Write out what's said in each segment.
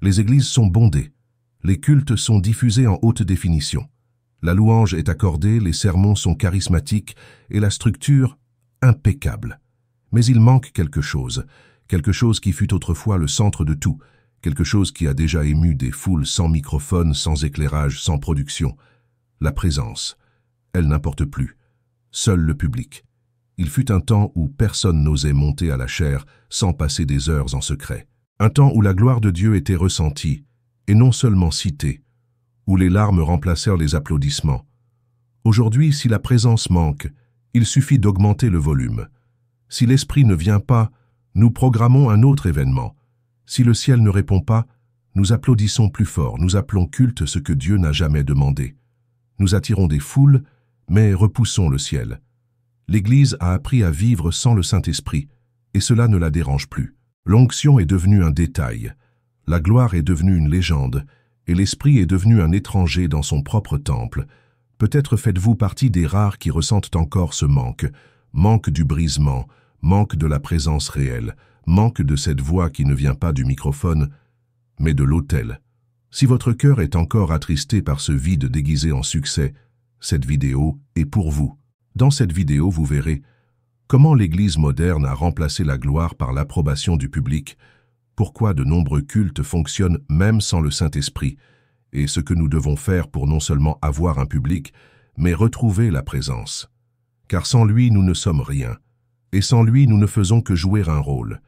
Les églises sont bondées. Les cultes sont diffusés en haute définition. La louange est accordée, les sermons sont charismatiques et la structure impeccable. Mais il manque quelque chose qui fut autrefois le centre de tout, quelque chose qui a déjà ému des foules sans microphone, sans éclairage, sans production. La présence. Elle n'importe plus. Seul le public. Il fut un temps où personne n'osait monter à la chaire sans passer des heures en secret. Un temps où la gloire de Dieu était ressentie, et non seulement citée, où les larmes remplacèrent les applaudissements. Aujourd'hui, si la présence manque, il suffit d'augmenter le volume. Si l'esprit ne vient pas, nous programmons un autre événement. Si le ciel ne répond pas, nous applaudissons plus fort, nous appelons culte ce que Dieu n'a jamais demandé. Nous attirons des foules, mais repoussons le ciel. L'Église a appris à vivre sans le Saint-Esprit, et cela ne la dérange plus. L'onction est devenue un détail, la gloire est devenue une légende, et l'Esprit est devenu un étranger dans son propre temple. Peut-être faites-vous partie des rares qui ressentent encore ce manque du brisement, manque de la présence réelle, manque de cette voix qui ne vient pas du microphone, mais de l'autel. Si votre cœur est encore attristé par ce vide déguisé en succès, cette vidéo est pour vous. Dans cette vidéo, vous verrez comment l'Église moderne a remplacé la gloire par l'approbation du public, pourquoi de nombreux cultes fonctionnent même sans le Saint-Esprit, et ce que nous devons faire pour non seulement avoir un public, mais retrouver la présence. Car sans lui, nous ne sommes rien, et sans lui, nous ne faisons que jouer un rôle.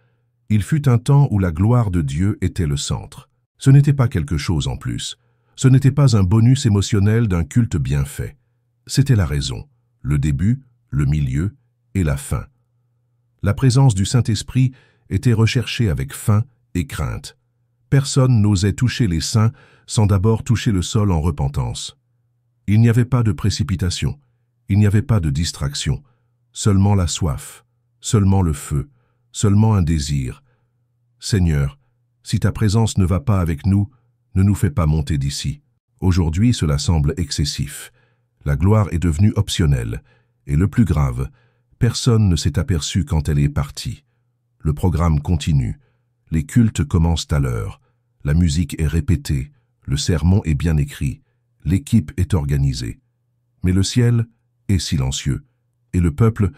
Il fut un temps où la gloire de Dieu était le centre. Ce n'était pas quelque chose en plus. Ce n'était pas un bonus émotionnel d'un culte bien fait. C'était la raison, le début, le milieu et la fin. La présence du Saint-Esprit était recherchée avec faim et crainte. Personne n'osait toucher les saints sans d'abord toucher le sol en repentance. Il n'y avait pas de précipitation, il n'y avait pas de distraction, seulement la soif, seulement le feu, seulement un désir. Seigneur, si ta présence ne va pas avec nous, ne nous fais pas monter d'ici. Aujourd'hui, cela semble excessif. La gloire est devenue optionnelle, et le plus grave, personne ne s'est aperçu quand elle est partie. Le programme continue, les cultes commencent à l'heure, la musique est répétée, le sermon est bien écrit, l'équipe est organisée. Mais le ciel est silencieux, et le peuple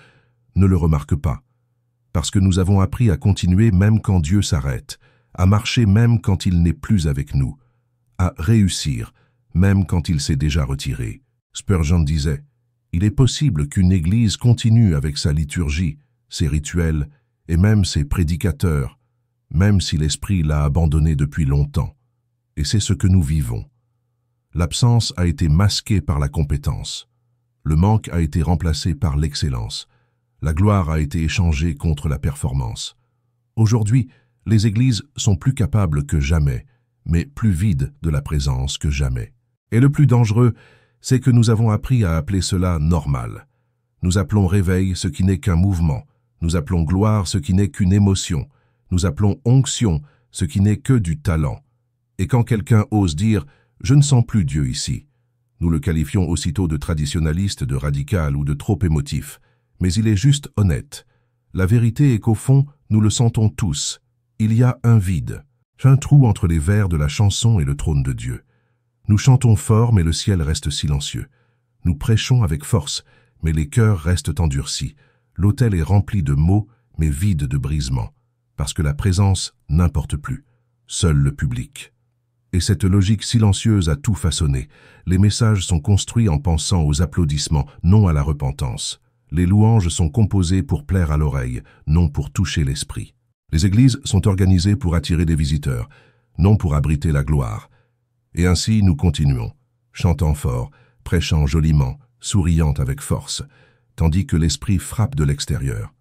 ne le remarque pas, parce que nous avons appris à continuer même quand Dieu s'arrête, à marcher même quand il n'est plus avec nous, à réussir même quand il s'est déjà retiré. Spurgeon disait, « Il est possible qu'une église continue avec sa liturgie, ses rituels et même ses prédicateurs, même si l'esprit l'a abandonné depuis longtemps. Et c'est ce que nous vivons. L'absence a été masquée par la compétence. Le manque a été remplacé par l'excellence. La gloire a été échangée contre la performance. Aujourd'hui, les églises sont plus capables que jamais, mais plus vides de la présence que jamais. Et le plus dangereux, c'est que nous avons appris à appeler cela normal. Nous appelons réveil ce qui n'est qu'un mouvement. Nous appelons gloire ce qui n'est qu'une émotion. Nous appelons onction ce qui n'est que du talent. Et quand quelqu'un ose dire « je ne sens plus Dieu ici », nous le qualifions aussitôt de traditionnaliste, de radical ou de trop émotif. Mais il est juste honnête. La vérité est qu'au fond, nous le sentons tous. Il y a un vide, un trou entre les vers de la chanson et le trône de Dieu. Nous chantons fort, mais le ciel reste silencieux. Nous prêchons avec force, mais les cœurs restent endurcis. L'autel est rempli de mots, mais vide de brisement, parce que la présence n'importe plus, seul le public. Et cette logique silencieuse a tout façonné. Les messages sont construits en pensant aux applaudissements, non à la repentance. Les louanges sont composées pour plaire à l'oreille, non pour toucher l'esprit. Les églises sont organisées pour attirer des visiteurs, non pour abriter la gloire. Et ainsi nous continuons, chantant fort, prêchant joliment, souriant avec force, tandis que l'esprit frappe de l'extérieur.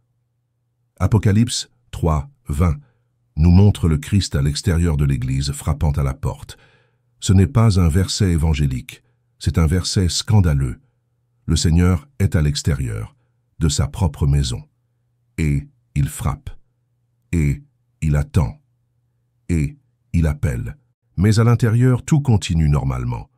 Apocalypse 3, 20 nous montre le Christ à l'extérieur de l'Église frappant à la porte. Ce n'est pas un verset évangélique, c'est un verset scandaleux. Le Seigneur est à l'extérieur, de sa propre maison. Et il frappe. Et il attend. Et il appelle. Mais à l'intérieur, tout continue normalement.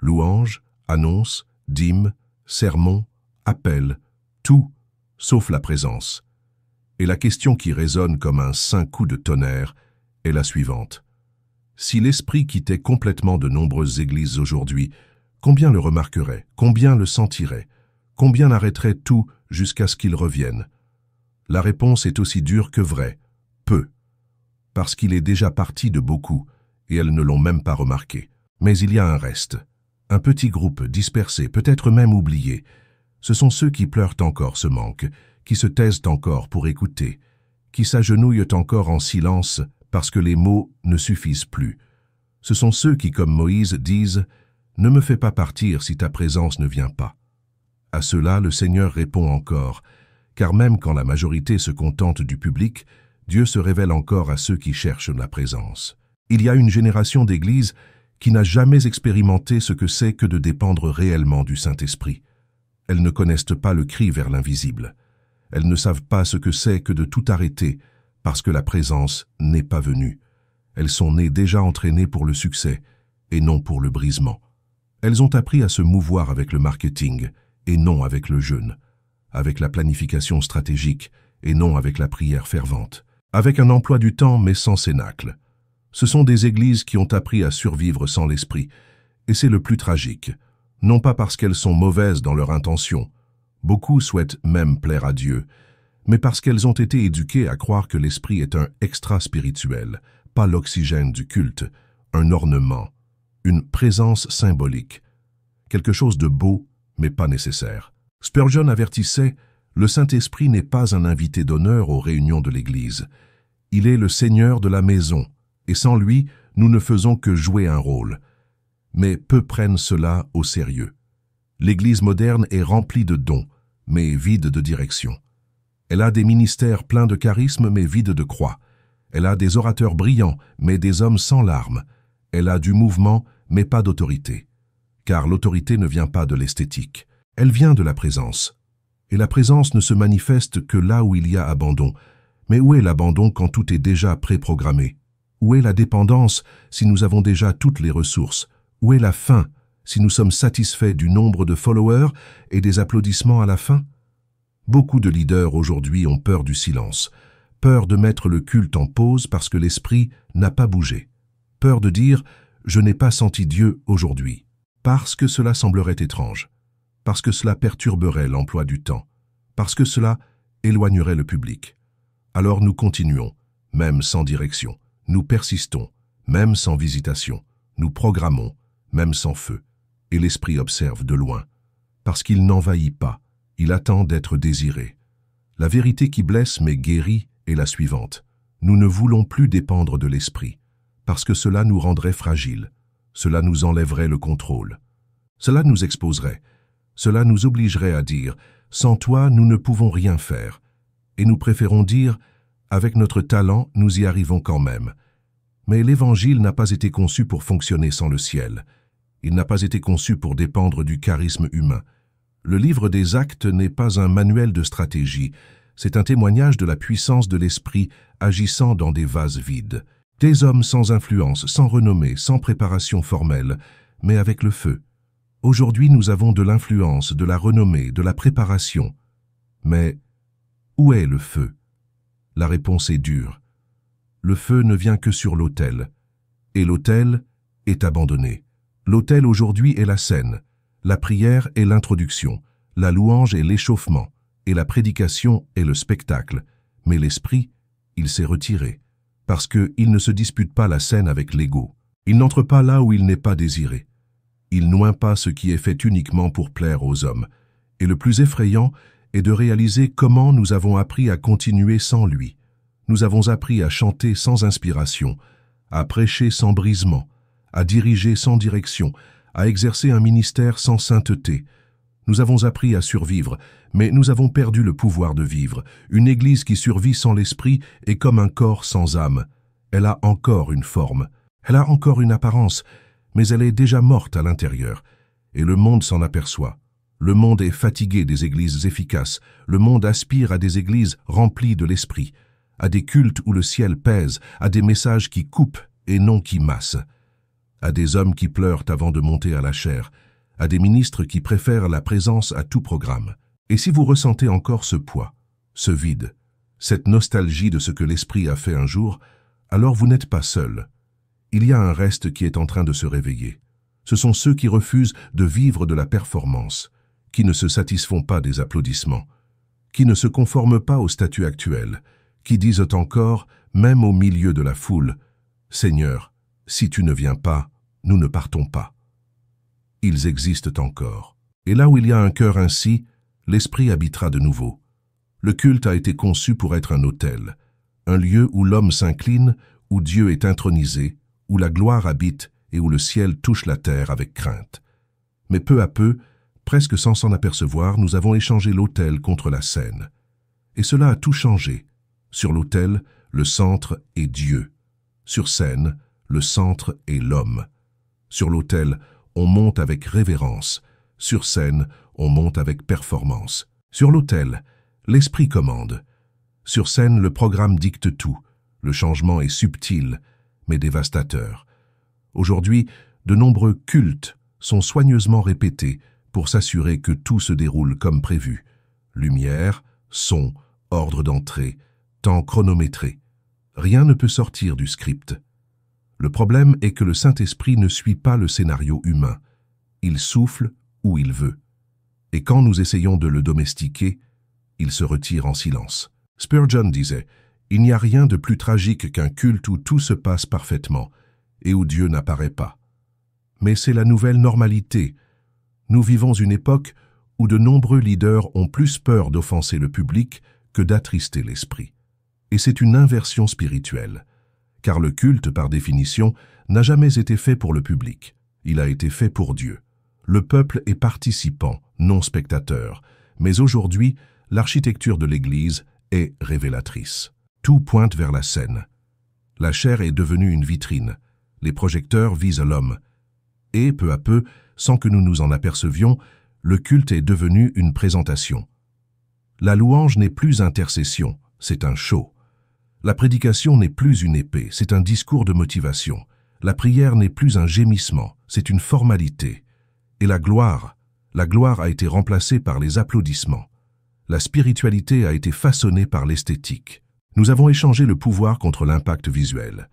Louange, annonce, dîme, sermon, appel, tout, sauf la présence. Et la question qui résonne comme un saint coup de tonnerre est la suivante. Si l'esprit quittait complètement de nombreuses églises aujourd'hui, combien le remarqueraient, combien le sentiraient, combien arrêteraient tout jusqu'à ce qu'il revienne? La réponse est aussi dure que vraie, peu, parce qu'il est déjà parti de beaucoup, et elles ne l'ont même pas remarqué. Mais il y a un reste, un petit groupe dispersé, peut-être même oublié. Ce sont ceux qui pleurent encore ce manque, qui se taisent encore pour écouter, qui s'agenouillent encore en silence parce que les mots ne suffisent plus. Ce sont ceux qui, comme Moïse, disent « Ne me fais pas partir si ta présence ne vient pas ». À cela, le Seigneur répond encore, car même quand la majorité se contente du public, Dieu se révèle encore à ceux qui cherchent la présence. Il y a une génération d'églises qui n'a jamais expérimenté ce que c'est que de dépendre réellement du Saint-Esprit. Elles ne connaissent pas le cri vers l'invisible. Elles ne savent pas ce que c'est que de tout arrêter parce que la présence n'est pas venue. Elles sont nées déjà entraînées pour le succès et non pour le brisement. Elles ont appris à se mouvoir avec le marketing et non avec le jeûne, avec la planification stratégique et non avec la prière fervente, avec un emploi du temps mais sans cénacle. Ce sont des églises qui ont appris à survivre sans l'esprit, et c'est le plus tragique, non pas parce qu'elles sont mauvaises dans leur intention, beaucoup souhaitent même plaire à Dieu, mais parce qu'elles ont été éduquées à croire que l'esprit est un extra-spirituel, pas l'oxygène du culte, un ornement, une présence symbolique, quelque chose de beau mais pas nécessaire. Spurgeon avertissait « Le Saint-Esprit n'est pas un invité d'honneur aux réunions de l'Église. Il est le Seigneur de la maison, et sans lui, nous ne faisons que jouer un rôle. » Mais peu prennent cela au sérieux. L'Église moderne est remplie de dons, mais vide de direction. Elle a des ministères pleins de charisme, mais vides de croix. Elle a des orateurs brillants, mais des hommes sans larmes. Elle a du mouvement, mais pas d'autorité. Car l'autorité ne vient pas de l'esthétique. Elle vient de la présence. Et la présence ne se manifeste que là où il y a abandon. Mais où est l'abandon quand tout est déjà préprogrammé? Où est la dépendance si nous avons déjà toutes les ressources? Où est la faim si nous sommes satisfaits du nombre de followers et des applaudissements à la fin? Beaucoup de leaders aujourd'hui ont peur du silence, peur de mettre le culte en pause parce que l'esprit n'a pas bougé, peur de dire « je n'ai pas senti Dieu aujourd'hui », parce que cela semblerait étrange, parce que cela perturberait l'emploi du temps, parce que cela éloignerait le public. Alors nous continuons, même sans direction, nous persistons, même sans visitation, nous programmons, même sans feu, et l'esprit observe de loin, parce qu'il n'envahit pas, il attend d'être désiré. La vérité qui blesse mais guérit est la suivante. Nous ne voulons plus dépendre de l'esprit, parce que cela nous rendrait fragiles, cela nous enlèverait le contrôle. Cela nous exposerait, cela nous obligerait à dire « sans toi, nous ne pouvons rien faire ». Et nous préférons dire « avec notre talent, nous y arrivons quand même ». Mais l'Évangile n'a pas été conçu pour fonctionner sans le ciel. Il n'a pas été conçu pour dépendre du charisme humain. Le livre des Actes n'est pas un manuel de stratégie, c'est un témoignage de la puissance de l'esprit agissant dans des vases vides. Des hommes sans influence, sans renommée, sans préparation formelle, mais avec le feu. Aujourd'hui, nous avons de l'influence, de la renommée, de la préparation. Mais où est le feu? La réponse est dure. Le feu ne vient que sur l'autel, et l'autel est abandonné. L'autel aujourd'hui est la scène. La prière est l'introduction, la louange est l'échauffement, et la prédication est le spectacle. Mais l'esprit, il s'est retiré, parce qu'il ne se dispute pas la scène avec l'ego. Il n'entre pas là où il n'est pas désiré. Il n'oint pas ce qui est fait uniquement pour plaire aux hommes. Et le plus effrayant est de réaliser comment nous avons appris à continuer sans lui. Nous avons appris à chanter sans inspiration, à prêcher sans brisement, à diriger sans direction, à exercer un ministère sans sainteté. Nous avons appris à survivre, mais nous avons perdu le pouvoir de vivre. Une église qui survit sans l'esprit est comme un corps sans âme. Elle a encore une forme, elle a encore une apparence, mais elle est déjà morte à l'intérieur. Et le monde s'en aperçoit. Le monde est fatigué des églises efficaces. Le monde aspire à des églises remplies de l'esprit, à des cultes où le ciel pèse, à des messages qui coupent et non qui massent, à des hommes qui pleurent avant de monter à la chair, à des ministres qui préfèrent la présence à tout programme. Et si vous ressentez encore ce poids, ce vide, cette nostalgie de ce que l'esprit a fait un jour, alors vous n'êtes pas seul. il y a un reste qui est en train de se réveiller. Ce sont ceux qui refusent de vivre de la performance, qui ne se satisfont pas des applaudissements, qui ne se conforment pas au statut actuel, qui disent encore, même au milieu de la foule, « Seigneur, si tu ne viens pas, nous ne partons pas. » Ils existent encore. Et là où il y a un cœur ainsi, l'Esprit habitera de nouveau. Le culte a été conçu pour être un autel, un lieu où l'homme s'incline, où Dieu est intronisé, où la gloire habite et où le ciel touche la terre avec crainte. Mais peu à peu, presque sans s'en apercevoir, nous avons échangé l'autel contre la scène. Et cela a tout changé. Sur l'autel, le centre est Dieu. Sur scène, le centre est l'homme. Sur l'autel, on monte avec révérence. Sur scène, on monte avec performance. Sur l'autel, l'Esprit commande. Sur scène, le programme dicte tout. Le changement est subtil, mais dévastateur. Aujourd'hui, de nombreux cultes sont soigneusement répétés pour s'assurer que tout se déroule comme prévu. Lumière, son, ordre d'entrée, temps chronométré. Rien ne peut sortir du script. Le problème est que le Saint-Esprit ne suit pas le scénario humain. Il souffle où il veut. Et quand nous essayons de le domestiquer, il se retire en silence. Spurgeon disait « Il n'y a rien de plus tragique qu'un culte où tout se passe parfaitement et où Dieu n'apparaît pas. » Mais c'est la nouvelle normalité. Nous vivons une époque où de nombreux leaders ont plus peur d'offenser le public que d'attrister l'esprit. Et c'est une inversion spirituelle, car le culte, par définition, n'a jamais été fait pour le public. Il a été fait pour Dieu. Le peuple est participant, non spectateur, mais aujourd'hui, l'architecture de l'Église est révélatrice. Tout pointe vers la scène. La chair est devenue une vitrine. Les projecteurs visent l'homme. Et, peu à peu, sans que nous nous en apercevions, le culte est devenu une présentation. La louange n'est plus intercession, c'est un show. La prédication n'est plus une épée, c'est un discours de motivation. La prière n'est plus un gémissement, c'est une formalité. Et la gloire a été remplacée par les applaudissements. La spiritualité a été façonnée par l'esthétique. Nous avons échangé le pouvoir contre l'impact visuel,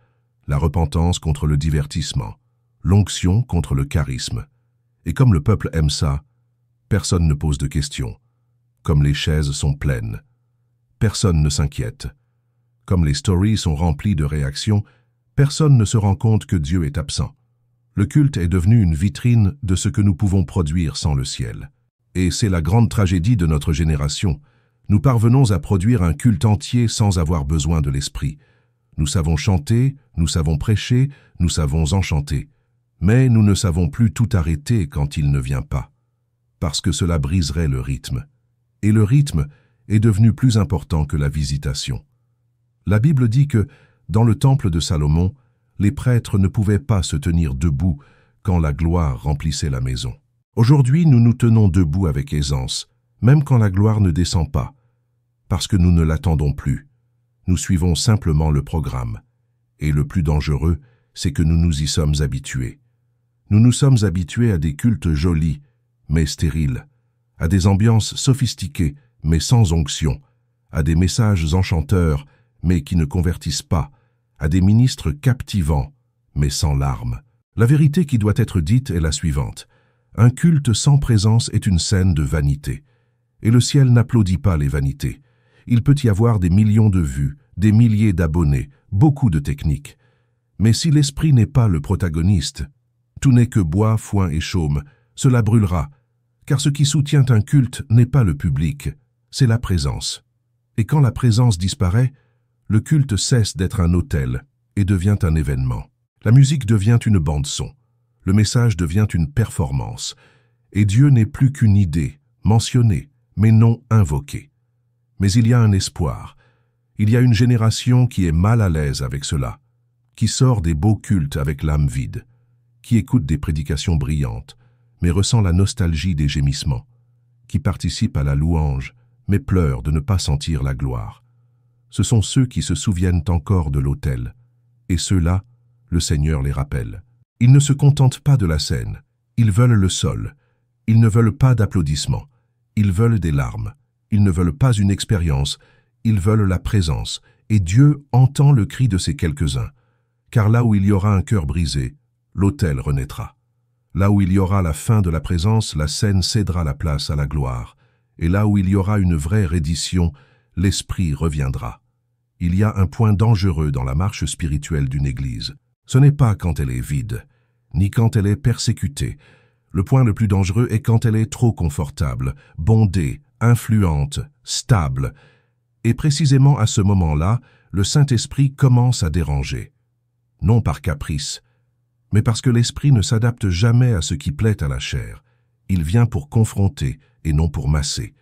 la repentance contre le divertissement, l'onction contre le charisme. Et comme le peuple aime ça, personne ne pose de questions. Comme les chaises sont pleines, personne ne s'inquiète. Comme les stories sont remplies de réactions, personne ne se rend compte que Dieu est absent. Le culte est devenu une vitrine de ce que nous pouvons produire sans le ciel. Et c'est la grande tragédie de notre génération. Nous parvenons à produire un culte entier sans avoir besoin de l'esprit. Nous savons chanter, nous savons prêcher, nous savons enchanter. Mais nous ne savons plus tout arrêter quand il ne vient pas, parce que cela briserait le rythme. Et le rythme est devenu plus important que la visitation. La Bible dit que, dans le temple de Salomon, les prêtres ne pouvaient pas se tenir debout quand la gloire remplissait la maison. Aujourd'hui, nous nous tenons debout avec aisance, même quand la gloire ne descend pas, parce que nous ne l'attendons plus. Nous suivons simplement le programme. Et le plus dangereux, c'est que nous nous y sommes habitués. Nous nous sommes habitués à des cultes jolis, mais stériles, à des ambiances sophistiquées, mais sans onction, à des messages enchanteurs, mais qui ne convertissent pas, à des ministres captivants, mais sans larmes. La vérité qui doit être dite est la suivante. Un culte sans présence est une scène de vanité. Et le ciel n'applaudit pas les vanités. Il peut y avoir des millions de vues, des milliers d'abonnés, beaucoup de techniques. Mais si l'esprit n'est pas le protagoniste, tout n'est que bois, foin et chaume, cela brûlera, car ce qui soutient un culte n'est pas le public, c'est la présence. Et quand la présence disparaît, le culte cesse d'être un autel et devient un événement. La musique devient une bande-son, le message devient une performance, et Dieu n'est plus qu'une idée, mentionnée, mais non invoquée. Mais il y a un espoir. Il y a une génération qui est mal à l'aise avec cela, qui sort des beaux cultes avec l'âme vide, qui écoute des prédications brillantes, mais ressent la nostalgie des gémissements, qui participe à la louange, mais pleure de ne pas sentir la gloire. Ce sont ceux qui se souviennent encore de l'autel, et ceux-là, le Seigneur les rappelle. Ils ne se contentent pas de la scène, ils veulent le sol, ils ne veulent pas d'applaudissements, ils veulent des larmes, ils ne veulent pas une expérience, ils veulent la présence, et Dieu entend le cri de ces quelques-uns, car là où il y aura un cœur brisé, l'autel renaîtra. Là où il y aura la fin de la présence, la scène cédera la place à la gloire. Et là où il y aura une vraie reddition, l'esprit reviendra. Il y a un point dangereux dans la marche spirituelle d'une église. Ce n'est pas quand elle est vide, ni quand elle est persécutée. Le point le plus dangereux est quand elle est trop confortable, bondée, influente, stable. Et précisément à ce moment-là, le Saint-Esprit commence à déranger. Non par caprice, mais parce que l'Esprit ne s'adapte jamais à ce qui plaît à la chair. Il vient pour confronter et non pour masser.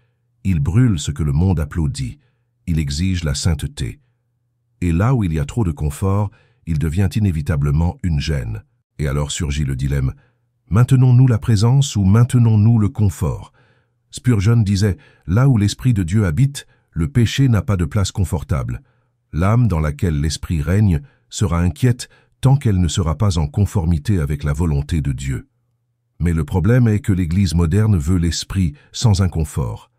Il brûle ce que le monde applaudit. Il exige la sainteté. Et là où il y a trop de confort, il devient inévitablement une gêne. Et alors surgit le dilemme. Maintenons-nous la présence ou maintenons-nous le confort? Spurgeon disait, là où l'Esprit de Dieu habite, le péché n'a pas de place confortable. L'âme dans laquelle l'Esprit règne sera inquiète tant qu'elle ne sera pas en conformité avec la volonté de Dieu. Mais le problème est que l'Église moderne veut l'Esprit sans inconfort.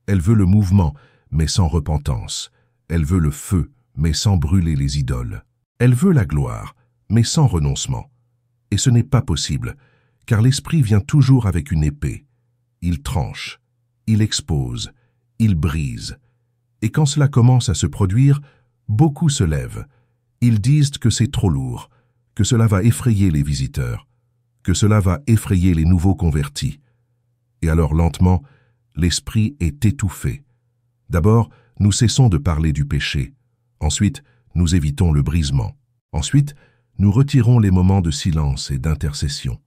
Elle veut le mouvement, mais sans repentance. Elle veut le feu, mais sans brûler les idoles. Elle veut la gloire, mais sans renoncement. Et ce n'est pas possible, car l'Esprit vient toujours avec une épée. Il tranche, il expose, il brise. Et quand cela commence à se produire, beaucoup se lèvent. Ils disent que c'est trop lourd, que cela va effrayer les visiteurs, que cela va effrayer les nouveaux convertis. Et alors lentement, l'Esprit est étouffé. D'abord, nous cessons de parler du péché. Ensuite, nous évitons le brisement. Ensuite, nous retirons les moments de silence et d'intercession.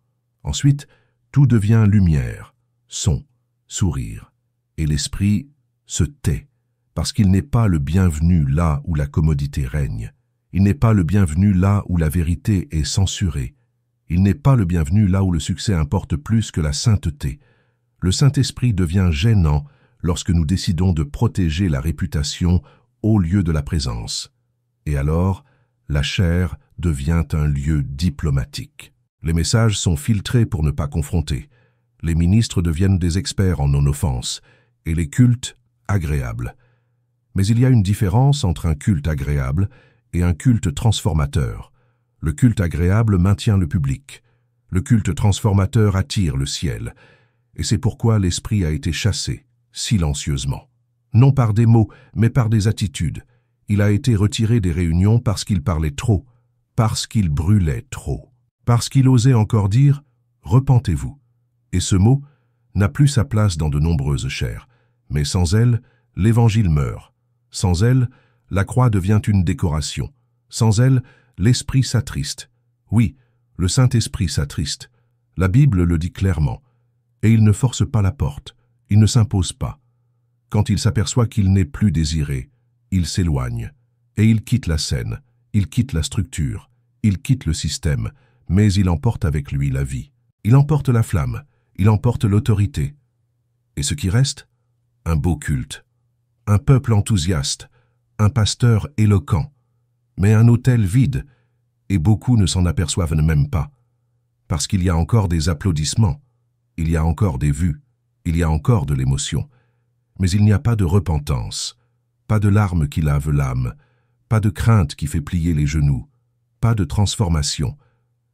Ensuite, tout devient lumière, son, sourire. Et l'Esprit se tait, parce qu'il n'est pas le bienvenu là où la commodité règne. Il n'est pas le bienvenu là où la vérité est censurée. Il n'est pas le bienvenu là où le succès importe plus que la sainteté. Le Saint-Esprit devient gênant lorsque nous décidons de protéger la réputation au lieu de la présence. Et alors, la chair devient un lieu diplomatique. Les messages sont filtrés pour ne pas confronter. Les ministres deviennent des experts en non-offense, et les cultes agréables. Mais il y a une différence entre un culte agréable et un culte transformateur. Le culte agréable maintient le public. Le culte transformateur attire le ciel. Et c'est pourquoi l'Esprit a été chassé, silencieusement. Non par des mots, mais par des attitudes. Il a été retiré des réunions parce qu'il parlait trop, parce qu'il brûlait trop, parce qu'il osait encore dire « repentez-vous ». Et ce mot n'a plus sa place dans de nombreuses chaires. Mais sans elle, l'Évangile meurt. Sans elle, la croix devient une décoration. Sans elle, l'Esprit s'attriste. Oui, le Saint-Esprit s'attriste. La Bible le dit clairement. Et il ne force pas la porte. Il ne s'impose pas. Quand il s'aperçoit qu'il n'est plus désiré, il s'éloigne. Et il quitte la scène. Il quitte la structure. Il quitte le système. Mais il emporte avec lui la vie. Il emporte la flamme. Il emporte l'autorité. Et ce qui reste? Un beau culte. Un peuple enthousiaste. Un pasteur éloquent. Mais un autel vide. Et beaucoup ne s'en aperçoivent même pas. Parce qu'il y a encore des applaudissements. Il y a encore des vues. Il y a encore de l'émotion. Mais il n'y a pas de repentance. Pas de larmes qui lavent l'âme. Pas de crainte qui fait plier les genoux. Pas de transformation.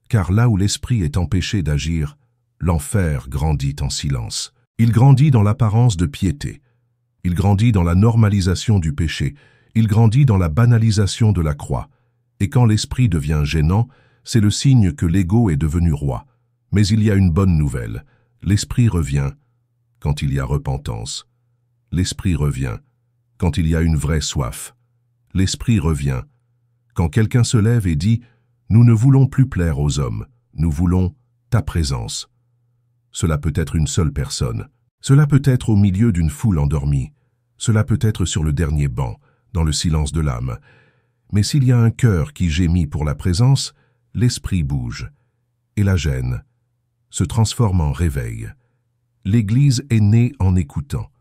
Car là où l'esprit est empêché d'agir, l'enfer grandit en silence. Il grandit dans l'apparence de piété. Il grandit dans la normalisation du péché. Il grandit dans la banalisation de la croix. Et quand l'esprit devient gênant, c'est le signe que l'ego est devenu roi. Mais il y a une bonne nouvelle. L'esprit revient quand il y a repentance. L'esprit revient quand il y a une vraie soif. L'esprit revient quand quelqu'un se lève et dit « Nous ne voulons plus plaire aux hommes, nous voulons ta présence ». Cela peut être une seule personne. Cela peut être au milieu d'une foule endormie. Cela peut être sur le dernier banc, dans le silence de l'âme. Mais s'il y a un cœur qui gémit pour la présence, l'esprit bouge. Et la gêne se transforme en réveil. L'Église est née en écoutant.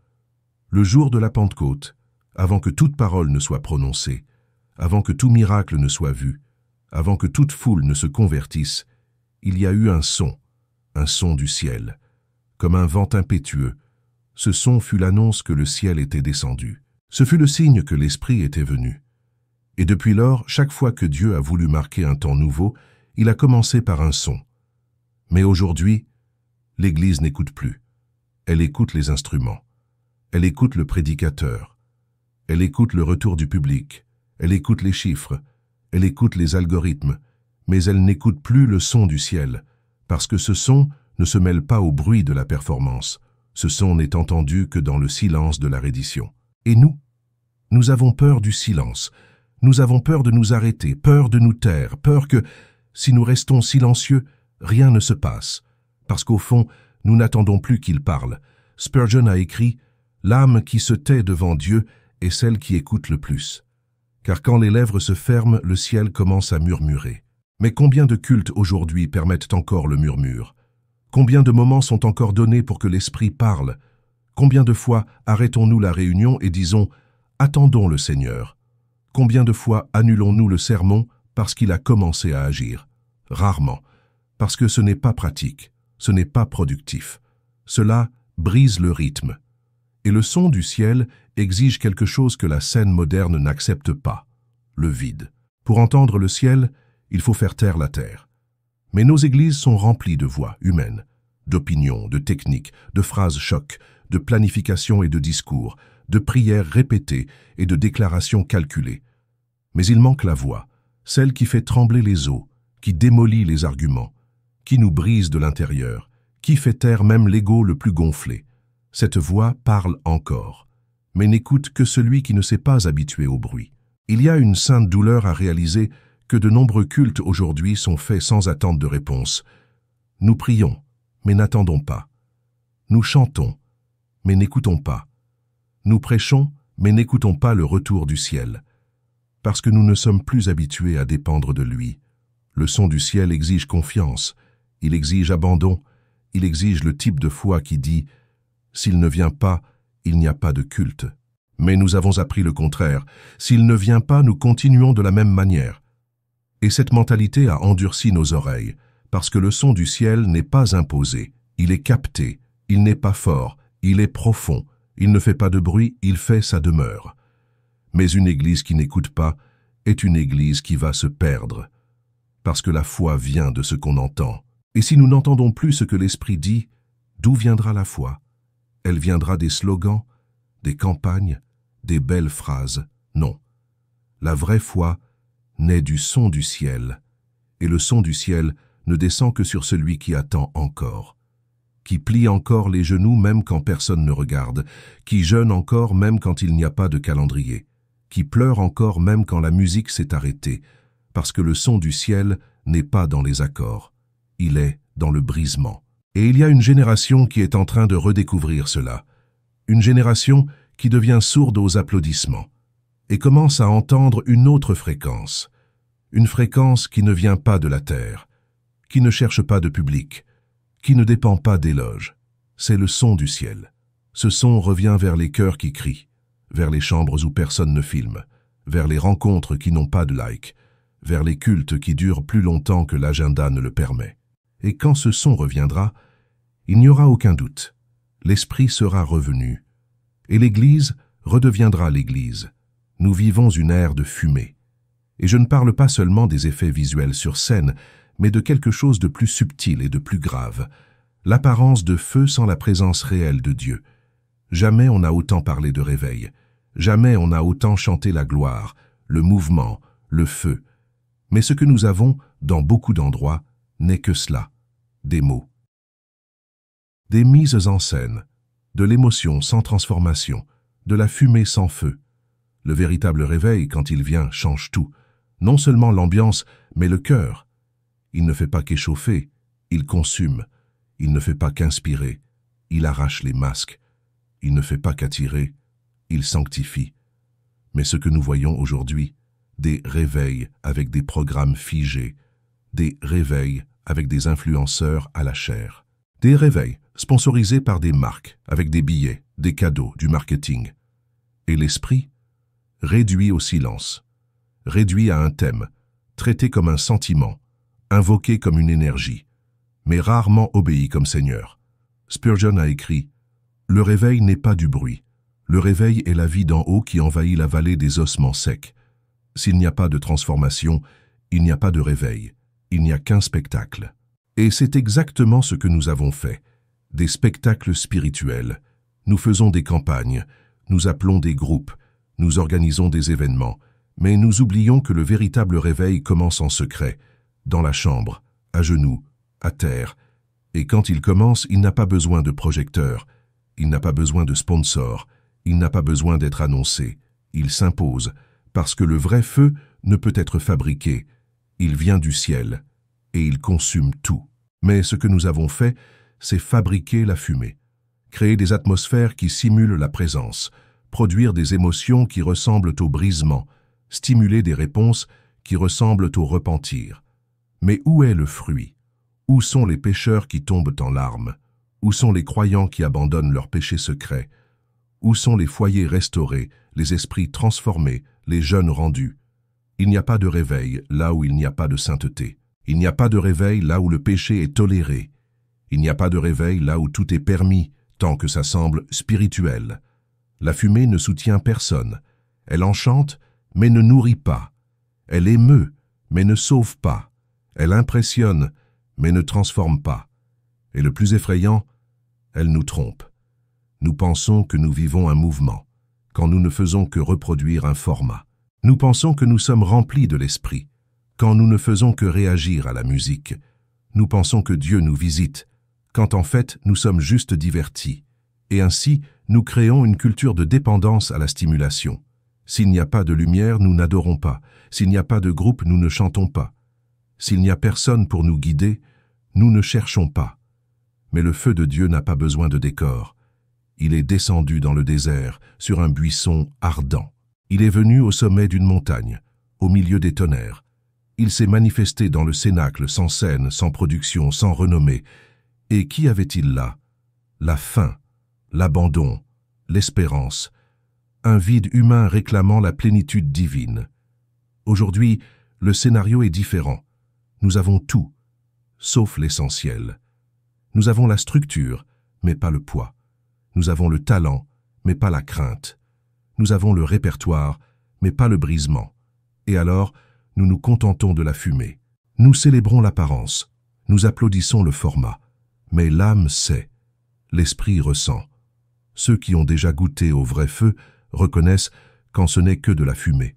Le jour de la Pentecôte, avant que toute parole ne soit prononcée, avant que tout miracle ne soit vu, avant que toute foule ne se convertisse, il y a eu un son du ciel, comme un vent impétueux. Ce son fut l'annonce que le ciel était descendu. Ce fut le signe que l'Esprit était venu. Et depuis lors, chaque fois que Dieu a voulu marquer un temps nouveau, il a commencé par un son. Mais aujourd'hui, l'Église n'écoute plus. Elle écoute les instruments. Elle écoute le prédicateur. Elle écoute le retour du public. Elle écoute les chiffres. Elle écoute les algorithmes. Mais elle n'écoute plus le son du ciel, parce que ce son ne se mêle pas au bruit de la performance. Ce son n'est entendu que dans le silence de la reddition. Et nous avons peur du silence. Nous avons peur de nous arrêter, peur de nous taire, peur que, si nous restons silencieux, rien ne se passe. Parce qu'au fond, nous n'attendons plus qu'il parle. Spurgeon a écrit « L'âme qui se tait devant Dieu est celle qui écoute le plus. » Car quand les lèvres se ferment, le ciel commence à murmurer. Mais combien de cultes aujourd'hui permettent encore le murmure? Combien de moments sont encore donnés pour que l'Esprit parle? Combien de fois arrêtons-nous la réunion et disons « Attendons le Seigneur ». Combien de fois annulons-nous le sermon parce qu'il a commencé à agir? Rarement, parce que ce n'est pas pratique, ce n'est pas productif. Cela brise le rythme. Et le son du ciel exige quelque chose que la scène moderne n'accepte pas, le vide. Pour entendre le ciel, il faut faire taire la terre. Mais nos églises sont remplies de voix humaines, d'opinions, de techniques, de phrases chocs, de planification et de discours, de prières répétées et de déclarations calculées. Mais il manque la voix, celle qui fait trembler les os, qui démolit les arguments, qui nous brise de l'intérieur, qui fait taire même l'ego le plus gonflé. Cette voix parle encore, mais n'écoute que celui qui ne s'est pas habitué au bruit. Il y a une sainte douleur à réaliser que de nombreux cultes aujourd'hui sont faits sans attente de réponse. Nous prions, mais n'attendons pas. Nous chantons, mais n'écoutons pas. Nous prêchons, mais n'écoutons pas le retour du ciel. Parce que nous ne sommes plus habitués à dépendre de lui. Le son du ciel exige confiance, il exige abandon, il exige le type de foi qui dit « S'il ne vient pas, il n'y a pas de culte ». Mais nous avons appris le contraire. S'il ne vient pas, nous continuons de la même manière. Et cette mentalité a endurci nos oreilles, parce que le son du ciel n'est pas imposé, il est capté, il n'est pas fort, il est profond, il ne fait pas de bruit, il fait sa demeure. Mais une église qui n'écoute pas est une église qui va se perdre, parce que la foi vient de ce qu'on entend. Et si nous n'entendons plus ce que l'Esprit dit, d'où viendra la foi? Elle viendra des slogans, des campagnes, des belles phrases. Non. La vraie foi naît du son du ciel, et le son du ciel ne descend que sur celui qui attend encore, qui plie encore les genoux même quand personne ne regarde, qui jeûne encore même quand il n'y a pas de calendrier, qui pleure encore même quand la musique s'est arrêtée, parce que le son du ciel n'est pas dans les accords, il est dans le brisement. Et il y a une génération qui est en train de redécouvrir cela, une génération qui devient sourde aux applaudissements, et commence à entendre une autre fréquence, une fréquence qui ne vient pas de la terre, qui ne cherche pas de public, qui ne dépend pas d'éloges. C'est le son du ciel. Ce son revient vers les cœurs qui crient, vers les chambres où personne ne filme, vers les rencontres qui n'ont pas de like, vers les cultes qui durent plus longtemps que l'agenda ne le permet. Et quand ce son reviendra, il n'y aura aucun doute. L'Esprit sera revenu, et l'Église redeviendra l'Église. Nous vivons une ère de fumée. Et je ne parle pas seulement des effets visuels sur scène, mais de quelque chose de plus subtil et de plus grave, l'apparence de feu sans la présence réelle de Dieu. Jamais on n'a autant parlé de réveil, jamais on n'a autant chanté la gloire, le mouvement, le feu. Mais ce que nous avons, dans beaucoup d'endroits, n'est que cela, des mots. Des mises en scène, de l'émotion sans transformation, de la fumée sans feu. Le véritable réveil, quand il vient, change tout. Non seulement l'ambiance, mais le cœur. Il ne fait pas qu'échauffer, il consume. Il ne fait pas qu'inspirer, il arrache les masques. Il ne fait pas qu'attirer, il sanctifie. Mais ce que nous voyons aujourd'hui, des réveils avec des programmes figés, des réveils avec des influenceurs à la chair, des réveils sponsorisés par des marques avec des billets, des cadeaux, du marketing. Et l'esprit, réduit au silence, réduit à un thème, traité comme un sentiment, invoqué comme une énergie, mais rarement obéi comme Seigneur. Spurgeon a écrit « Le réveil n'est pas du bruit. Le réveil est la vie d'en haut qui envahit la vallée des ossements secs. S'il n'y a pas de transformation, il n'y a pas de réveil, il n'y a qu'un spectacle. Et c'est exactement ce que nous avons fait. Des spectacles spirituels. Nous faisons des campagnes, nous appelons des groupes, nous organisons des événements, mais nous oublions que le véritable réveil commence en secret, dans la chambre, à genoux, à terre. Et quand il commence, il n'a pas besoin de projecteurs, il n'a pas besoin de sponsors, il n'a pas besoin d'être annoncé. Il s'impose, parce que le vrai feu ne peut être fabriqué. Il vient du ciel, et il consume tout. Mais ce que nous avons fait, c'est fabriquer la fumée, créer des atmosphères qui simulent la présence, produire des émotions qui ressemblent au brisement, stimuler des réponses qui ressemblent au repentir. Mais où est le fruit? Où sont les pécheurs qui tombent en larmes? Où sont les croyants qui abandonnent leurs péchés secrets? Où sont les foyers restaurés, les esprits transformés, les jeunes rendus? Il n'y a pas de réveil là où il n'y a pas de sainteté. Il n'y a pas de réveil là où le péché est toléré. Il n'y a pas de réveil là où tout est permis, tant que ça semble spirituel. La fumée ne soutient personne. Elle enchante, mais ne nourrit pas. Elle émeut, mais ne sauve pas. Elle impressionne, mais ne transforme pas. Et le plus effrayant, elle nous trompe. Nous pensons que nous vivons un mouvement, quand nous ne faisons que reproduire un format. Nous pensons que nous sommes remplis de l'esprit, quand nous ne faisons que réagir à la musique. Nous pensons que Dieu nous visite, quand en fait nous sommes juste divertis. Et ainsi, nous créons une culture de dépendance à la stimulation. S'il n'y a pas de lumière, nous n'adorons pas. S'il n'y a pas de groupe, nous ne chantons pas. S'il n'y a personne pour nous guider, nous ne cherchons pas. Mais le feu de Dieu n'a pas besoin de décor. Il est descendu dans le désert, sur un buisson ardent. Il est venu au sommet d'une montagne, au milieu des tonnerres. Il s'est manifesté dans le cénacle, sans scène, sans production, sans renommée. Et qu'y avait-il là? La faim, l'abandon, l'espérance. Un vide humain réclamant la plénitude divine. Aujourd'hui, le scénario est différent. Nous avons tout, sauf l'essentiel. Nous avons la structure, mais pas le poids. Nous avons le talent, mais pas la crainte. Nous avons le répertoire, mais pas le brisement. Et alors, nous nous contentons de la fumée. Nous célébrons l'apparence, nous applaudissons le format. Mais l'âme sait, l'esprit ressent. Ceux qui ont déjà goûté au vrai feu reconnaissent quand ce n'est que de la fumée.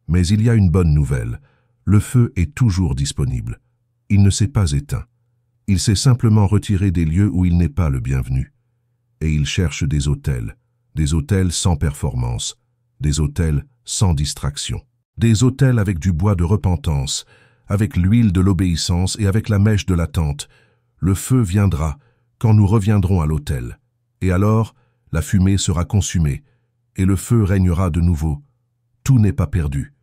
Mais il y a une bonne nouvelle, le feu est toujours disponible. Il ne s'est pas éteint. Il s'est simplement retiré des lieux où il n'est pas le bienvenu. Et il cherche des autels sans performance, des autels sans distraction, des autels avec du bois de repentance, avec l'huile de l'obéissance et avec la mèche de l'attente. Le feu viendra quand nous reviendrons à l'autel. Et alors, la fumée sera consumée, et le feu régnera de nouveau. Tout n'est pas perdu.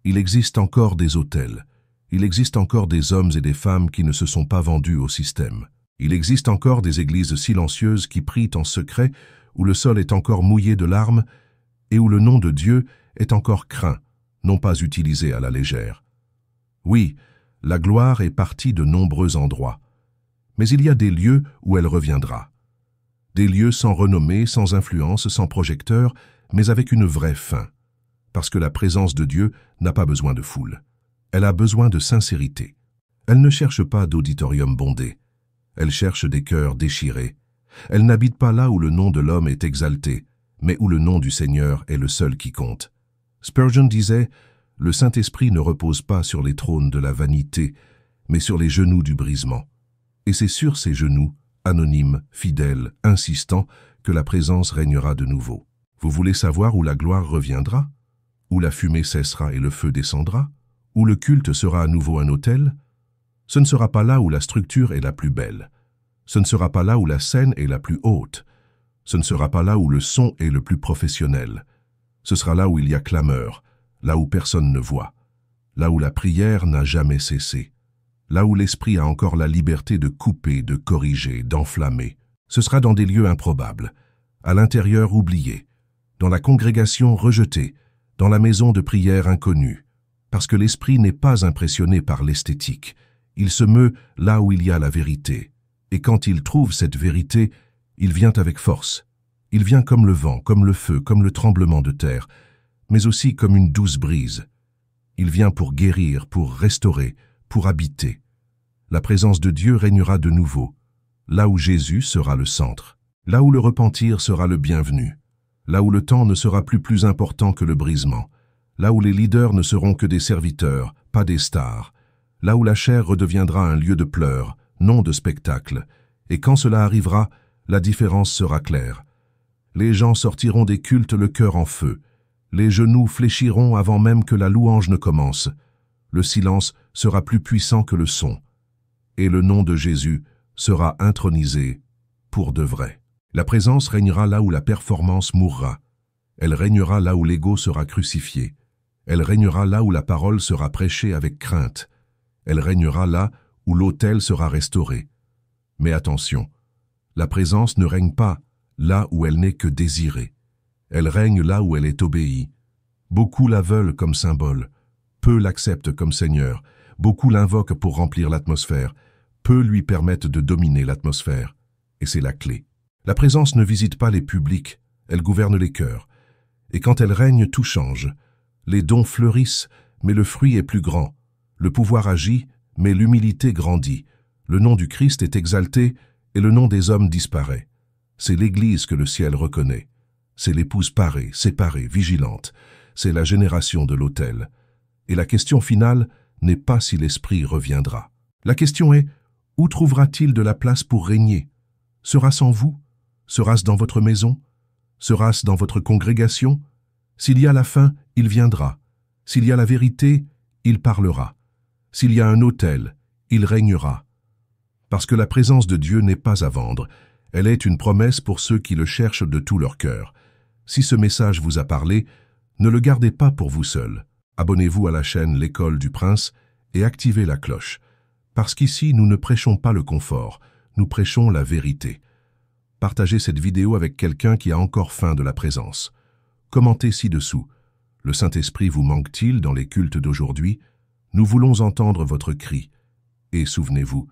Il existe encore des autels. Il existe encore des hommes et des femmes qui ne se sont pas vendus au système. Il existe encore des églises silencieuses qui prient en secret, où le sol est encore mouillé de larmes et où le nom de Dieu est encore craint, non pas utilisé à la légère. Oui, la gloire est partie de nombreux endroits, mais il y a des lieux où elle reviendra. Des lieux sans renommée, sans influence, sans projecteur, mais avec une vraie fin, parce que la présence de Dieu n'a pas besoin de foule. Elle a besoin de sincérité. Elle ne cherche pas d'auditorium bondé. Elle cherche des cœurs déchirés. Elle n'habite pas là où le nom de l'homme est exalté, mais où le nom du Seigneur est le seul qui compte. Spurgeon disait « Le Saint-Esprit ne repose pas sur les trônes de la vanité, mais sur les genoux du brisement. » Et c'est sur ces genoux, anonymes, fidèles, insistants, que la présence régnera de nouveau. Vous voulez savoir où la gloire reviendra? Où la fumée cessera et le feu descendra? Où le culte sera à nouveau un autel? Ce ne sera pas là où la structure est la plus belle. Ce ne sera pas là où la scène est la plus haute. Ce ne sera pas là où le son est le plus professionnel. Ce sera là où il y a clameur, là où personne ne voit, là où la prière n'a jamais cessé, là où l'esprit a encore la liberté de couper, de corriger, d'enflammer. Ce sera dans des lieux improbables, à l'intérieur oublié, dans la congrégation rejetée, dans la maison de prière inconnue, parce que l'esprit n'est pas impressionné par l'esthétique. Il se meut là où il y a la vérité. Et quand il trouve cette vérité, il vient avec force. Il vient comme le vent, comme le feu, comme le tremblement de terre, mais aussi comme une douce brise. Il vient pour guérir, pour restaurer, pour habiter. La présence de Dieu régnera de nouveau, là où Jésus sera le centre, là où le repentir sera le bienvenu, là où le temps ne sera plus important que le brisement, là où les leaders ne seront que des serviteurs, pas des stars, là où la chair redeviendra un lieu de pleurs, non de spectacle, et quand cela arrivera, la différence sera claire. Les gens sortiront des cultes le cœur en feu, les genoux fléchiront avant même que la louange ne commence, le silence sera plus puissant que le son, et le nom de Jésus sera intronisé pour de vrai. La présence régnera là où la performance mourra, elle régnera là où l'ego sera crucifié, elle régnera là où la parole sera prêchée avec crainte, elle régnera là où l'autel sera restauré. Mais attention, la présence ne règne pas là où elle n'est que désirée. Elle règne là où elle est obéie. Beaucoup la veulent comme symbole, peu l'acceptent comme Seigneur, beaucoup l'invoquent pour remplir l'atmosphère, peu lui permettent de dominer l'atmosphère. Et c'est la clé. La présence ne visite pas les publics, elle gouverne les cœurs. Et quand elle règne, tout change. Les dons fleurissent, mais le fruit est plus grand. Le pouvoir agit, mais l'humilité grandit. Le nom du Christ est exalté, et le nom des hommes disparaît. C'est l'Église que le ciel reconnaît. C'est l'épouse parée, séparée, vigilante. C'est la génération de l'autel. Et la question finale n'est pas si l'Esprit reviendra. La question est, où trouvera-t-il de la place pour régner? Sera-ce en vous? Sera-ce dans votre maison? Sera-ce dans votre congrégation? S'il y a la fin, il viendra. S'il y a la vérité, il parlera. S'il y a un autel, il régnera. Parce que la présence de Dieu n'est pas à vendre. Elle est une promesse pour ceux qui le cherchent de tout leur cœur. Si ce message vous a parlé, ne le gardez pas pour vous seul. Abonnez-vous à la chaîne L'École du Prince et activez la cloche. Parce qu'ici, nous ne prêchons pas le confort, nous prêchons la vérité. Partagez cette vidéo avec quelqu'un qui a encore faim de la présence. Commentez ci-dessous. Le Saint-Esprit vous manque-t-il dans les cultes d'aujourd'hui? Nous voulons entendre votre cri. Et souvenez-vous,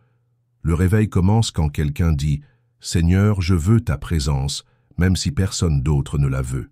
le réveil commence quand quelqu'un dit « Seigneur, je veux ta présence », même si personne d'autre ne la veut.